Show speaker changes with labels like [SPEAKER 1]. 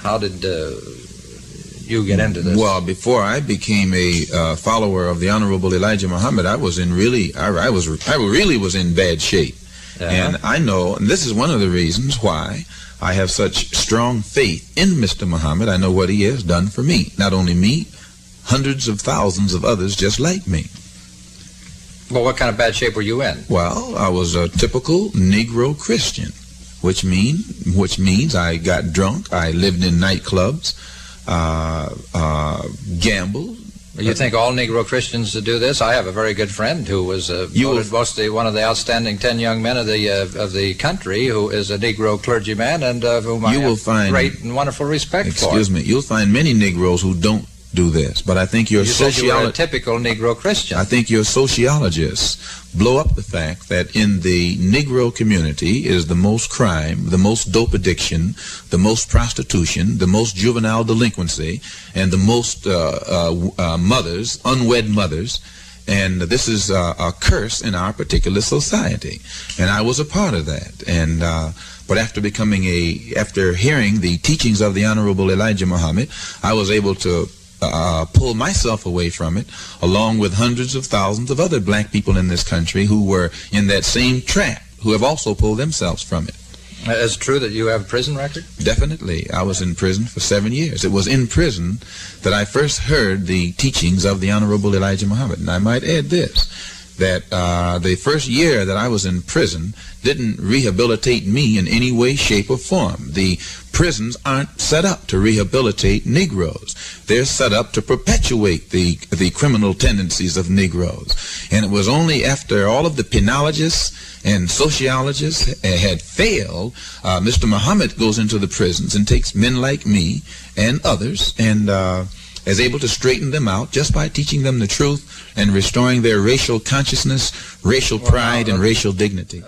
[SPEAKER 1] How did you get into this?
[SPEAKER 2] Well, before I became a follower of the Honorable Elijah Muhammad, I was in really, I really was in bad shape. And I know, and this is one of the reasons why I have such strong faith in Mr. Muhammad. I know what he has done for me. Not only me, hundreds of thousands of others just like me.
[SPEAKER 1] Well, what kind of bad shape were you in?
[SPEAKER 2] Well, I was a typical Negro Christian, which means I got drunk, I lived in nightclubs, gambled.
[SPEAKER 1] You think all Negro Christians do this? I have a very good friend who was voted mostly one of the outstanding 10 young men of the country, who is a Negro clergyman, and whom I have great and wonderful respect for.
[SPEAKER 2] Excuse me. You'll find many Negroes who don't do this, but I think your
[SPEAKER 1] sociologists. You were a typical Negro Christian.
[SPEAKER 2] I think your sociologists blow up the fact that in the Negro community is the most crime, the most dope addiction, the most prostitution, the most juvenile delinquency, and the most mothers, unwed mothers. And this is a curse in our particular society. And I was a part of that. And but after hearing the teachings of the Honorable Elijah Muhammad, I was able to pull myself away from it, along with hundreds of thousands of other black people in this country who were in that same trap, who have also pulled themselves from it.
[SPEAKER 1] Is it true that you have a prison record?
[SPEAKER 2] Definitely. I was in prison for 7 years. It was in prison that I first heard the teachings of the Honorable Elijah Muhammad. And I might add this, that the first year that I was in prison didn't rehabilitate me in any way, shape, or form. The prisons aren't set up to rehabilitate Negroes. They're set up to perpetuate the criminal tendencies of Negroes. And it was only after all of the penologists and sociologists had failed, Mr. Muhammad goes into the prisons and takes men like me and others and is able to straighten them out just by teaching them the truth and restoring their racial consciousness, racial pride, and racial dignity.